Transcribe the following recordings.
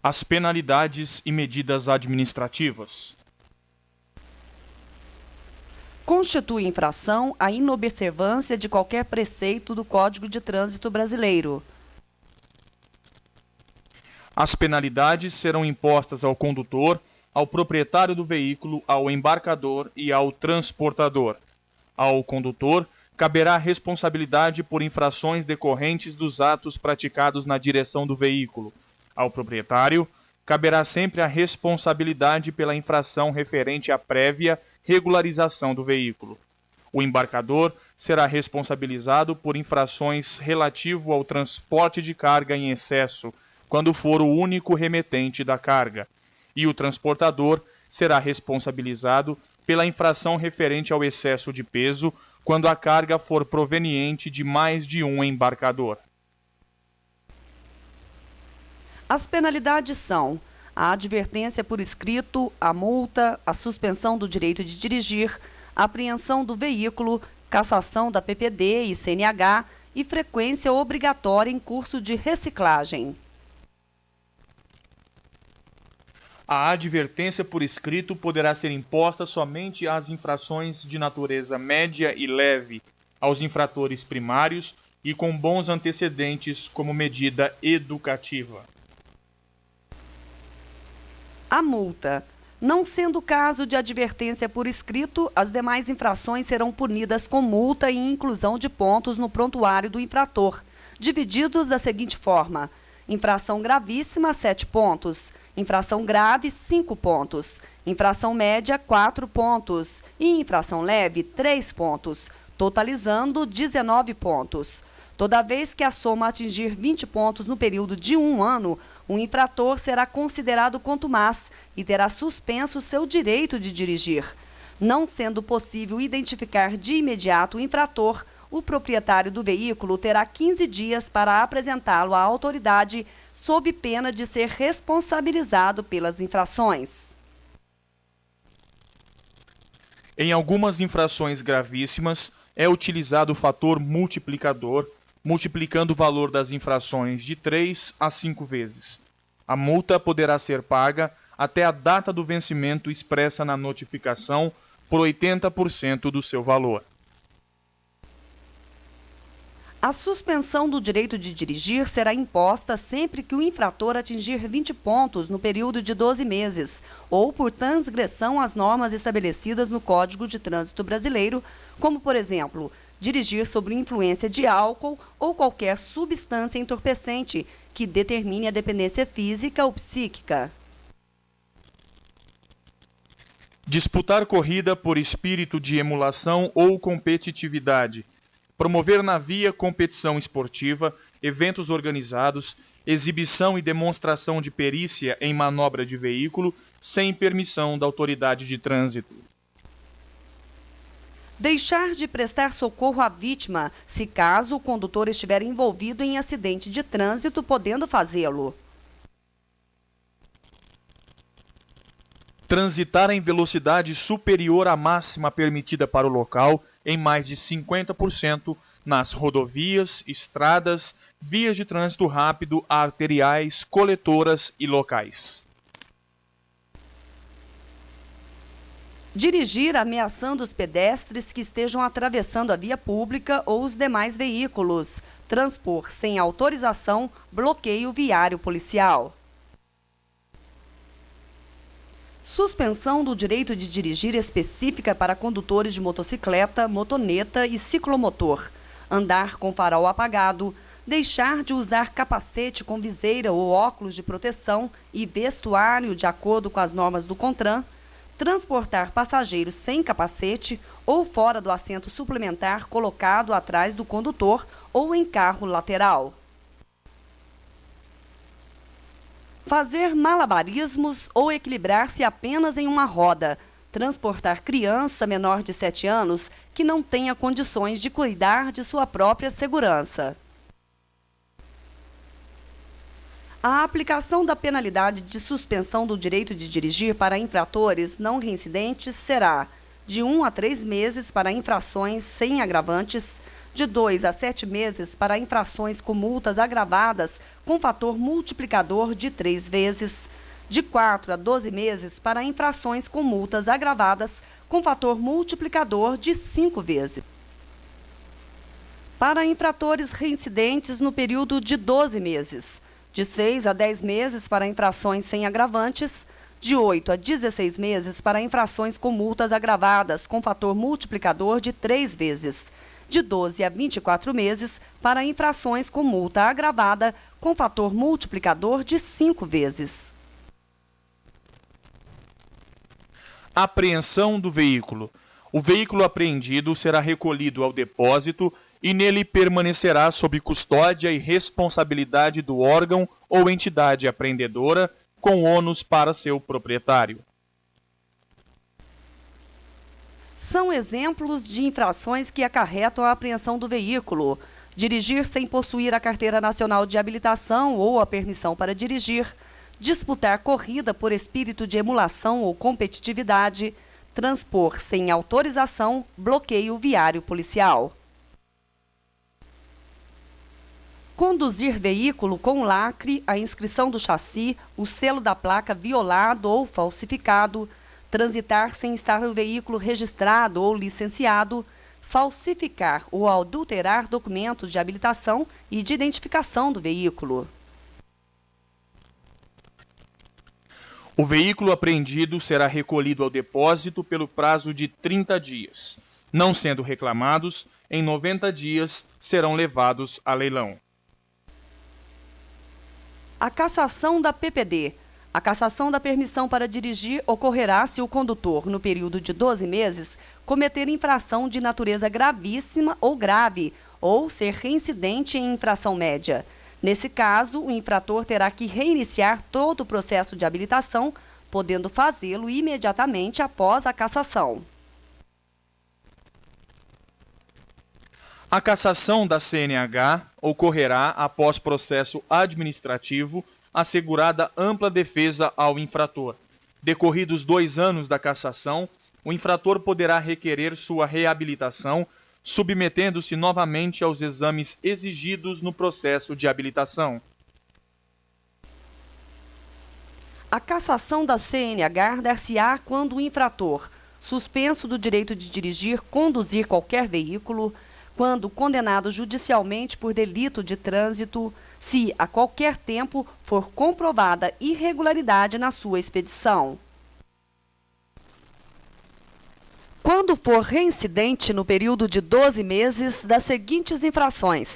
As penalidades e medidas administrativas. Constitui infração a inobservância de qualquer preceito do Código de Trânsito Brasileiro. As penalidades serão impostas ao condutor, ao proprietário do veículo, ao embarcador e ao transportador. Ao condutor, caberá responsabilidade por infrações decorrentes dos atos praticados na direção do veículo. Ao proprietário, caberá sempre a responsabilidade pela infração referente à prévia regularização do veículo. O embarcador será responsabilizado por infrações relativo ao transporte de carga em excesso, quando for o único remetente da carga. E o transportador será responsabilizado pela infração referente ao excesso de peso, quando a carga for proveniente de mais de um embarcador. As penalidades são a advertência por escrito, a multa, a suspensão do direito de dirigir, a apreensão do veículo, cassação da PPD e CNH e frequência obrigatória em curso de reciclagem. A advertência por escrito poderá ser imposta somente às infrações de natureza média e leve, aos infratores primários e com bons antecedentes como medida educativa. A multa. Não sendo caso de advertência por escrito, as demais infrações serão punidas com multa e inclusão de pontos no prontuário do infrator, divididos da seguinte forma: infração gravíssima, 7 pontos, infração grave, 5 pontos, infração média, 4 pontos e infração leve, 3 pontos, totalizando 19 pontos. Toda vez que a soma atingir 20 pontos no período de 1 ano, o infrator será considerado contumaz e terá suspenso seu direito de dirigir. Não sendo possível identificar de imediato o infrator, o proprietário do veículo terá 15 dias para apresentá-lo à autoridade, sob pena de ser responsabilizado pelas infrações. Em algumas infrações gravíssimas, é utilizado o fator multiplicador, multiplicando o valor das infrações de 3 a 5 vezes. A multa poderá ser paga até a data do vencimento expressa na notificação por 80% do seu valor. A suspensão do direito de dirigir será imposta sempre que o infrator atingir 20 pontos no período de 12 meses, ou por transgressão às normas estabelecidas no Código de Trânsito Brasileiro, como, por exemplo, dirigir sob influência de álcool ou qualquer substância entorpecente que determine a dependência física ou psíquica. Disputar corrida por espírito de emulação ou competitividade. Promover na via competição esportiva, eventos organizados, exibição e demonstração de perícia em manobra de veículo, sem permissão da autoridade de trânsito. Deixar de prestar socorro à vítima, se caso o condutor estiver envolvido em acidente de trânsito, podendo fazê-lo. Transitar em velocidade superior à máxima permitida para o local, em mais de 50% nas rodovias, estradas, vias de trânsito rápido, arteriais, coletoras e locais. Dirigir ameaçando os pedestres que estejam atravessando a via pública ou os demais veículos. Transpor sem autorização, bloqueio viário policial. Suspensão do direito de dirigir específica para condutores de motocicleta, motoneta e ciclomotor. Andar com farol apagado. Deixar de usar capacete com viseira ou óculos de proteção e vestuário de acordo com as normas do CONTRAN. Transportar passageiros sem capacete ou fora do assento suplementar colocado atrás do condutor ou em carro lateral. Fazer malabarismos ou equilibrar-se apenas em uma roda. Transportar criança menor de 7 anos que não tenha condições de cuidar de sua própria segurança. A aplicação da penalidade de suspensão do direito de dirigir para infratores não reincidentes será de 1 a 3 meses para infrações sem agravantes, de 2 a 7 meses para infrações com multas agravadas com fator multiplicador de 3 vezes, de 4 a 12 meses para infrações com multas agravadas com fator multiplicador de 5 vezes. Para infratores reincidentes no período de 12 meses, de 6 a 10 meses para infrações sem agravantes, de 8 a 16 meses para infrações com multas agravadas com fator multiplicador de 3 vezes, de 12 a 24 meses para infrações com multa agravada com fator multiplicador de 5 vezes. Apreensão do veículo. O veículo apreendido será recolhido ao depósito e nele permanecerá sob custódia e responsabilidade do órgão ou entidade apreendedora, com ônus para seu proprietário. São exemplos de infrações que acarretam a apreensão do veículo: dirigir sem possuir a Carteira Nacional de Habilitação ou a permissão para dirigir, disputar corrida por espírito de emulação ou competitividade, transpor sem autorização, bloqueio viário policial. Conduzir veículo com lacre, a inscrição do chassi, o selo da placa violado ou falsificado, transitar sem estar o veículo registrado ou licenciado, falsificar ou adulterar documentos de habilitação e de identificação do veículo. O veículo apreendido será recolhido ao depósito pelo prazo de 30 dias. Não sendo reclamados, em 90 dias serão levados a leilão. A cassação da PPD. A cassação da permissão para dirigir ocorrerá se o condutor, no período de 12 meses, cometer infração de natureza gravíssima ou grave, ou ser reincidente em infração média. Nesse caso, o infrator terá que reiniciar todo o processo de habilitação, podendo fazê-lo imediatamente após a cassação. A cassação da CNH ocorrerá após processo administrativo, assegurada ampla defesa ao infrator. Decorridos 2 anos da cassação, o infrator poderá requerer sua reabilitação, submetendo-se novamente aos exames exigidos no processo de habilitação. A cassação da CNH dar-se-á quando o infrator, suspenso do direito de dirigir, conduzir qualquer veículo, quando condenado judicialmente por delito de trânsito, se a qualquer tempo for comprovada irregularidade na sua expedição. Quando for reincidente no período de 12 meses das seguintes infrações: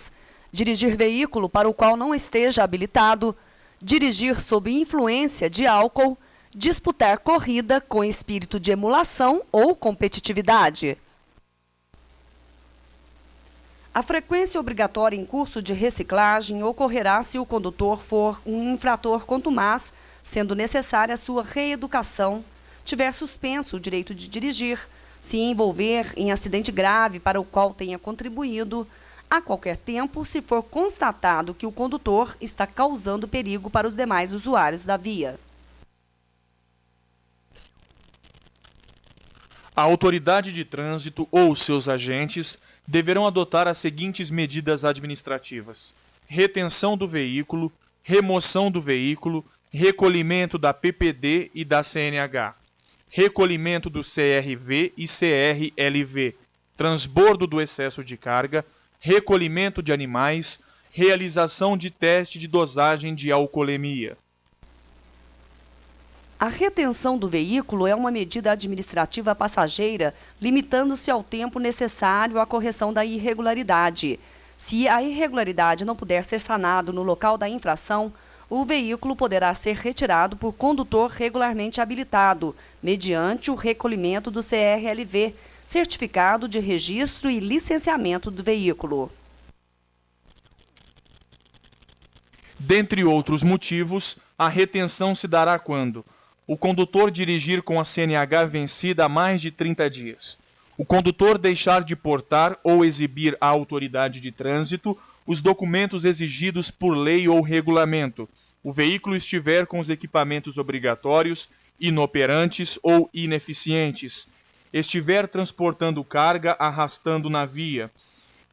dirigir veículo para o qual não esteja habilitado, dirigir sob influência de álcool, disputar corrida com espírito de emulação ou competitividade. A frequência obrigatória em curso de reciclagem ocorrerá se o condutor for um infrator contumaz, sendo necessária sua reeducação, tiver suspenso o direito de dirigir, se envolver em acidente grave para o qual tenha contribuído, a qualquer tempo, se for constatado que o condutor está causando perigo para os demais usuários da via. A autoridade de trânsito ou seus agentes deverão adotar as seguintes medidas administrativas: retenção do veículo, remoção do veículo, recolhimento da PPD e da CNH, recolhimento do CRV e CRLV, transbordo do excesso de carga, recolhimento de animais, realização de teste de dosagem de alcoolemia. A retenção do veículo é uma medida administrativa passageira, limitando-se ao tempo necessário à correção da irregularidade. Se a irregularidade não puder ser sanado no local da infração, o veículo poderá ser retirado por condutor regularmente habilitado, mediante o recolhimento do CRLV, Certificado de Registro e Licenciamento do Veículo. Dentre outros motivos, a retenção se dará quando o condutor dirigir com a CNH vencida há mais de 30 dias, o condutor deixar de portar ou exibir à autoridade de trânsito os documentos exigidos por lei ou regulamento, o veículo estiver com os equipamentos obrigatórios inoperantes ou ineficientes, estiver transportando carga arrastando na via,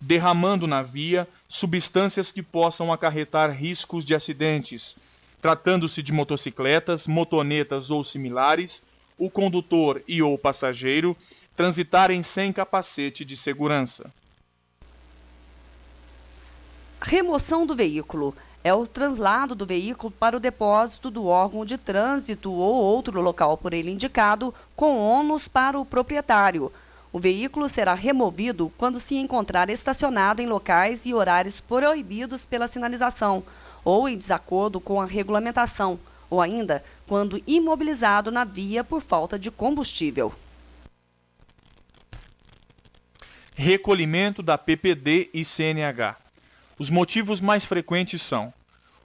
derramando na via substâncias que possam acarretar riscos de acidentes. Tratando-se de motocicletas, motonetas ou similares, o condutor e ou passageiro transitarem sem capacete de segurança. Remoção do veículo é o traslado do veículo para o depósito do órgão de trânsito ou outro local por ele indicado, com ônus para o proprietário. O veículo será removido quando se encontrar estacionado em locais e horários proibidos pela sinalização, ou em desacordo com a regulamentação, ou ainda quando imobilizado na via por falta de combustível. Recolhimento da PPD e CNH. Os motivos mais frequentes são: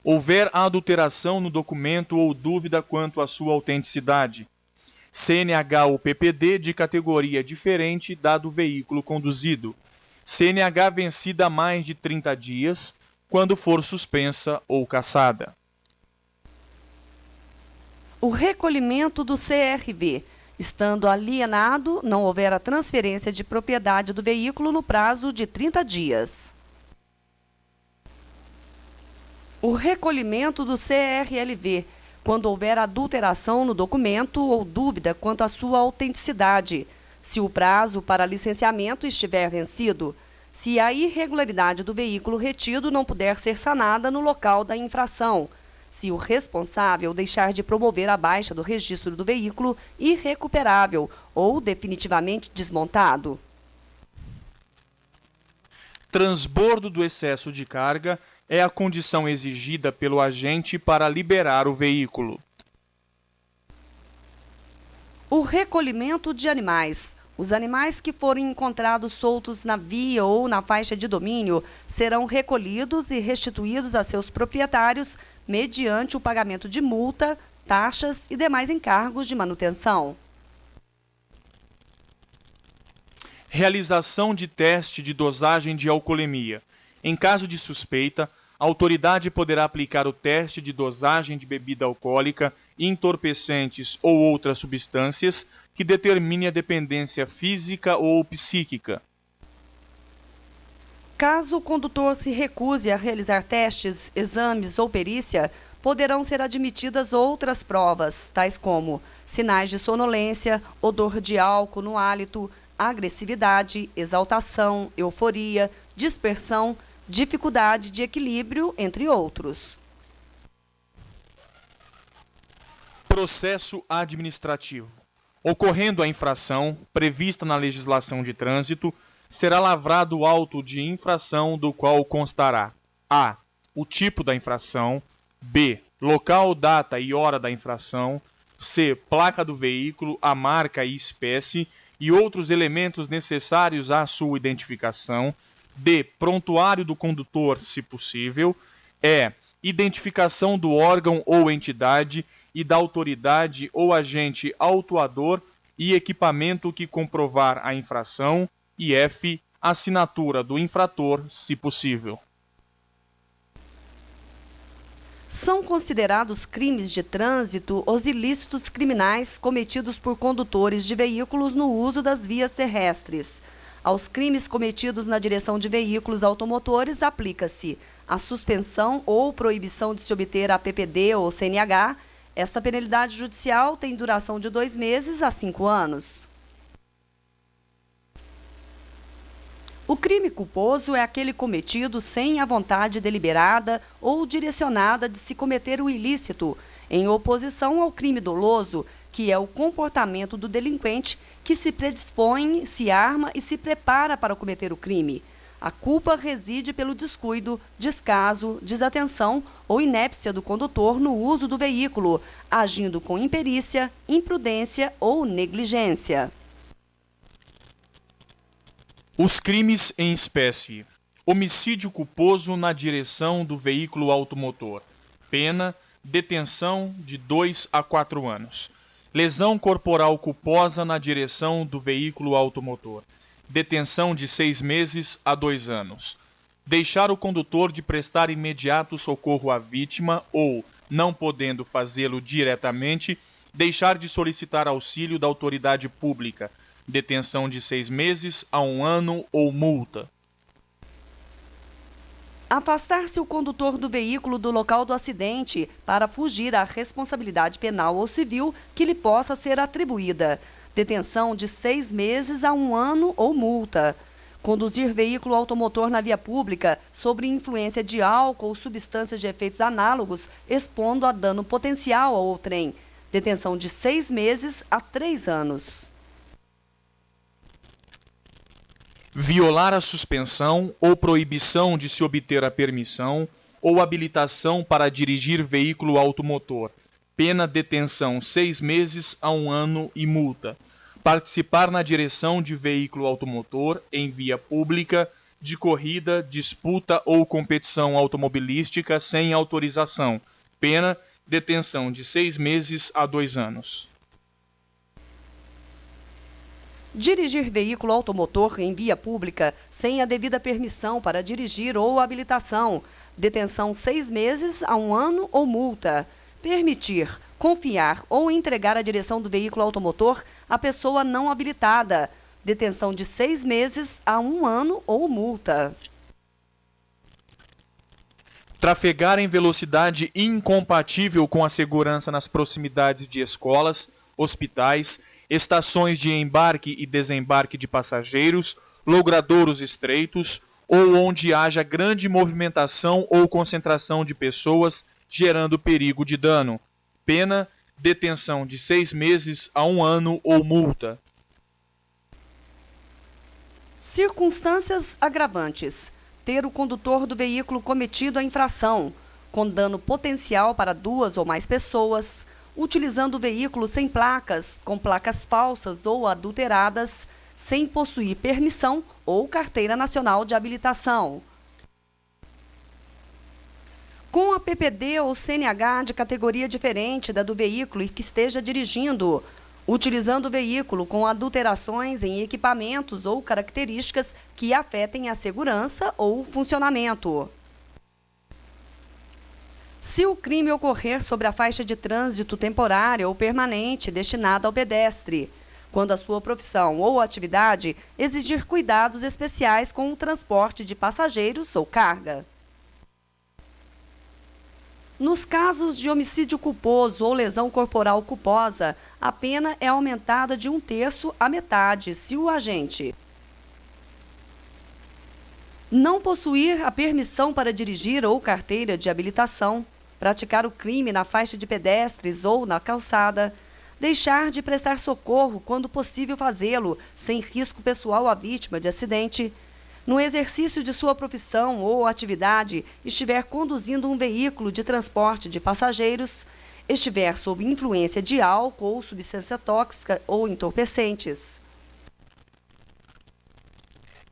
houver adulteração no documento ou dúvida quanto à sua autenticidade, CNH ou PPD de categoria diferente da do veículo conduzido, CNH vencida há mais de 30 dias, quando for suspensa ou cassada. O recolhimento do CRV, estando alienado, não houver a transferência de propriedade do veículo no prazo de 30 dias. O recolhimento do CRLV, quando houver adulteração no documento ou dúvida quanto à sua autenticidade, se o prazo para licenciamento estiver vencido, se a irregularidade do veículo retido não puder ser sanada no local da infração, se o responsável deixar de promover a baixa do registro do veículo irrecuperável ou definitivamente desmontado. Transbordo do excesso de carga é a condição exigida pelo agente para liberar o veículo. O recolhimento de animais. Os animais que forem encontrados soltos na via ou na faixa de domínio serão recolhidos e restituídos a seus proprietários mediante o pagamento de multa, taxas e demais encargos de manutenção. Realização de teste de dosagem de alcoolemia. Em caso de suspeita, a autoridade poderá aplicar o teste de dosagem de bebida alcoólica, entorpecentes ou outras substâncias que determine a dependência física ou psíquica. Caso o condutor se recuse a realizar testes, exames ou perícia, poderão ser admitidas outras provas, tais como sinais de sonolência, odor de álcool no hálito, agressividade, exaltação, euforia, dispersão, dificuldade de equilíbrio, entre outros. Processo administrativo. Ocorrendo a infração prevista na legislação de trânsito, será lavrado o auto de infração do qual constará: a. o tipo da infração, b. local, data e hora da infração, c. placa do veículo, a marca e espécie e outros elementos necessários à sua identificação, d. prontuário do condutor, se possível, e. identificação do órgão ou entidade e da autoridade ou agente autuador e equipamento que comprovar a infração, e f. assinatura do infrator, se possível. São considerados crimes de trânsito os ilícitos criminais cometidos por condutores de veículos no uso das vias terrestres. Aos crimes cometidos na direção de veículos automotores aplica-se a suspensão ou proibição de se obter a PPD ou CNH. Esta penalidade judicial tem duração de 2 meses a 5 anos. O crime culposo é aquele cometido sem a vontade deliberada ou direcionada de se cometer o ilícito, em oposição ao crime doloso, que é o comportamento do delinquente que se predispõe, se arma e se prepara para cometer o crime. A culpa reside pelo descuido, descaso, desatenção ou inépcia do condutor no uso do veículo, agindo com imperícia, imprudência ou negligência. Os crimes em espécie. Homicídio culposo na direção do veículo automotor. Pena: detenção de 2 a 4 anos. Lesão corporal culposa na direção do veículo automotor. Detenção de 6 meses a 2 anos. Deixar o condutor de prestar imediato socorro à vítima ou, não podendo fazê-lo diretamente, deixar de solicitar auxílio da autoridade pública. Detenção de 6 meses a 1 ano ou multa. Afastar-se o condutor do veículo do local do acidente para fugir à responsabilidade penal ou civil que lhe possa ser atribuída. Detenção de 6 meses a 1 ano ou multa. Conduzir veículo automotor na via pública sob influência de álcool ou substâncias de efeitos análogos, expondo a dano potencial ao outrem. Detenção de 6 meses a 3 anos. Violar a suspensão ou proibição de se obter a permissão ou habilitação para dirigir veículo automotor. Pena detenção 6 meses a 1 ano e multa. Participar na direção de veículo automotor em via pública, de corrida, disputa ou competição automobilística sem autorização. Pena detenção de 6 meses a 2 anos. Dirigir veículo automotor em via pública sem a devida permissão para dirigir ou habilitação. Detenção 6 meses a 1 ano ou multa. Permitir, confiar ou entregar a direção do veículo automotor à pessoa não habilitada. Detenção de 6 meses a 1 ano ou multa. Trafegar em velocidade incompatível com a segurança nas proximidades de escolas, hospitais, estações de embarque e desembarque de passageiros, logradouros estreitos ou onde haja grande movimentação ou concentração de pessoas, gerando perigo de dano. Pena, detenção de 6 meses a 1 ano ou multa. Circunstâncias agravantes. Ter o condutor do veículo cometido a infração, com dano potencial para 2 ou mais pessoas, utilizando o veículo sem placas, com placas falsas ou adulteradas, sem possuir permissão ou carteira nacional de habilitação. Com a PPD ou CNH de categoria diferente da do veículo e que esteja dirigindo, utilizando o veículo com adulterações em equipamentos ou características que afetem a segurança ou o funcionamento. Se o crime ocorrer sobre a faixa de trânsito temporária ou permanente destinada ao pedestre, quando a sua profissão ou atividade exigir cuidados especiais com o transporte de passageiros ou carga. Nos casos de homicídio culposo ou lesão corporal culposa, a pena é aumentada de 1/3 à metade se o agente não possuir a permissão para dirigir ou carteira de habilitação, praticar o crime na faixa de pedestres ou na calçada, deixar de prestar socorro quando possível fazê-lo, sem risco pessoal à vítima de acidente, no exercício de sua profissão ou atividade, estiver conduzindo um veículo de transporte de passageiros, estiver sob influência de álcool ou substância tóxica ou entorpecentes.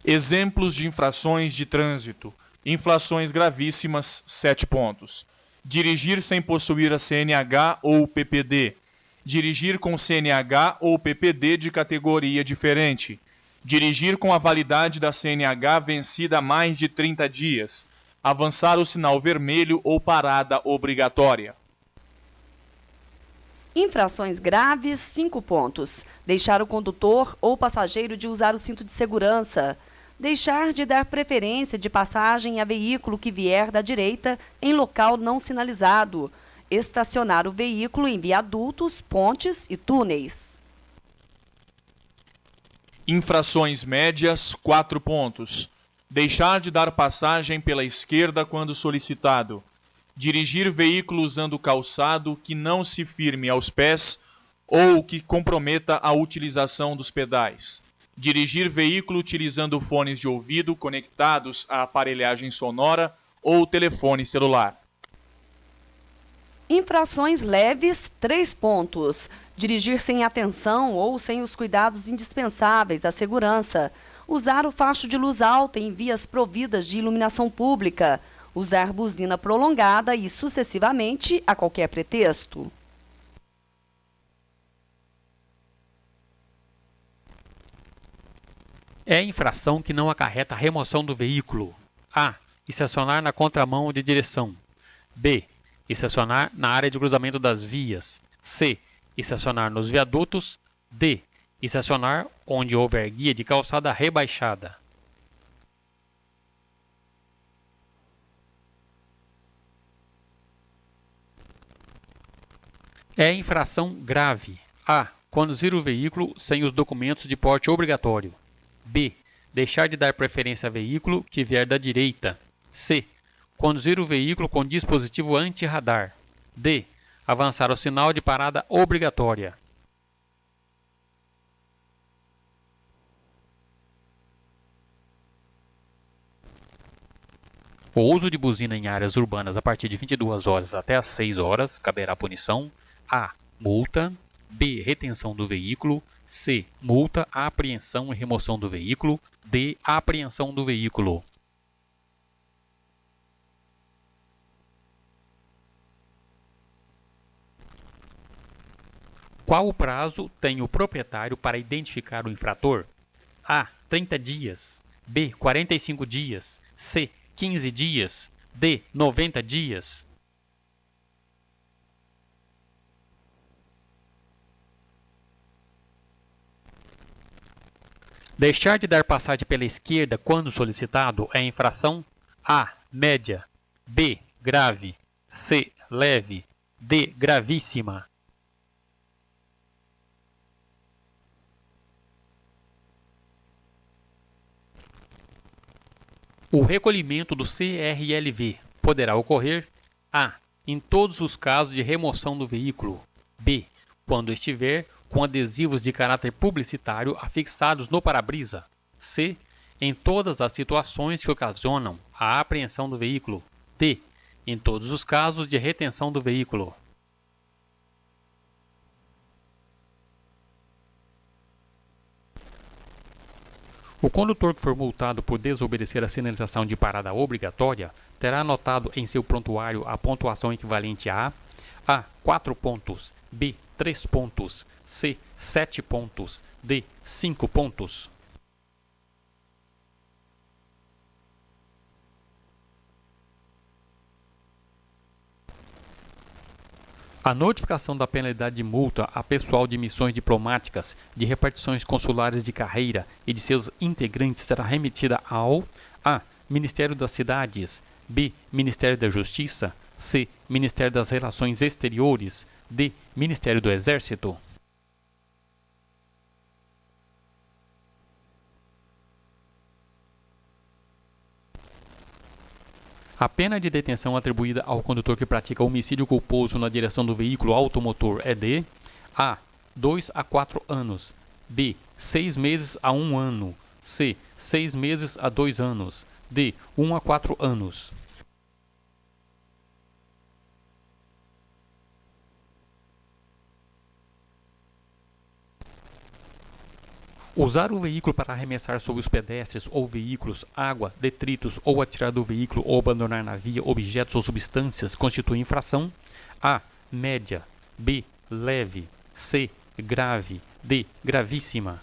Exemplos de infrações de trânsito. Infrações gravíssimas, 7 pontos. Dirigir sem possuir a CNH ou PPD. Dirigir com CNH ou PPD de categoria diferente. Dirigir com a validade da CNH vencida há mais de 30 dias. Avançar o sinal vermelho ou parada obrigatória. Infrações graves, 5 pontos. Deixar o condutor ou passageiro de usar o cinto de segurança. Deixar de dar preferência de passagem a veículo que vier da direita em local não sinalizado. Estacionar o veículo em viadutos, pontes e túneis. Infrações médias, 4 pontos. Deixar de dar passagem pela esquerda quando solicitado. Dirigir veículo usando calçado que não se firme aos pés ou que comprometa a utilização dos pedais. Dirigir veículo utilizando fones de ouvido conectados à aparelhagem sonora ou telefone celular. Infrações leves, 3 pontos. Dirigir sem atenção ou sem os cuidados indispensáveis à segurança. Usar o facho de luz alta em vias providas de iluminação pública. Usar buzina prolongada e sucessivamente a qualquer pretexto. É infração que não acarreta remoção do veículo. A. Estacionar na contramão de direção. B. Estacionar na área de cruzamento das vias. C. Estacionar nos viadutos. D. Estacionar onde houver guia de calçada rebaixada. É infração grave. A. Conduzir o veículo sem os documentos de porte obrigatório. B. Deixar de dar preferência a veículo que vier da direita. C. Conduzir o veículo com dispositivo anti-radar. D. Avançar o sinal de parada obrigatória. O uso de buzina em áreas urbanas a partir de 22 horas até às 6 horas caberá punição: A. Multa. B. Retenção do veículo. C. Multa, apreensão e remoção do veículo. D. Apreensão do veículo. Qual o prazo tem o proprietário para identificar o infrator? A. 30 dias. B. 45 dias. C. 15 dias. D. 90 dias. Deixar de dar passagem pela esquerda quando solicitado é infração: A. Média. B. Grave. C. Leve. D. Gravíssima. O recolhimento do CRLV poderá ocorrer: A. Em todos os casos de remoção do veículo. B. Quando estiver com adesivos de caráter publicitário afixados no para-brisa. C. Em todas as situações que ocasionam a apreensão do veículo. D. Em todos os casos de retenção do veículo. O condutor que for multado por desobedecer a sinalização de parada obrigatória terá anotado em seu prontuário a pontuação equivalente a: A. 4 pontos. B. 3 pontos. C. 7 pontos. D. 5 pontos. A notificação da penalidade de multa a pessoal de missões diplomáticas, de repartições consulares de carreira e de seus integrantes será remetida ao: A. Ministério das Cidades. B. Ministério da Justiça. C. Ministério das Relações Exteriores. D. Ministério do Exército. A pena de detenção atribuída ao condutor que pratica homicídio culposo na direção do veículo automotor é de: A. 2 a 4 anos. B. 6 meses a 1 ano. C. 6 meses a 2 anos. D. 1 a 4 anos. Usar o veículo para arremessar sobre os pedestres ou veículos água, detritos ou atirar do veículo ou abandonar na via objetos ou substâncias constitui infração: A. Média. B. Leve. C. Grave. D. Gravíssima.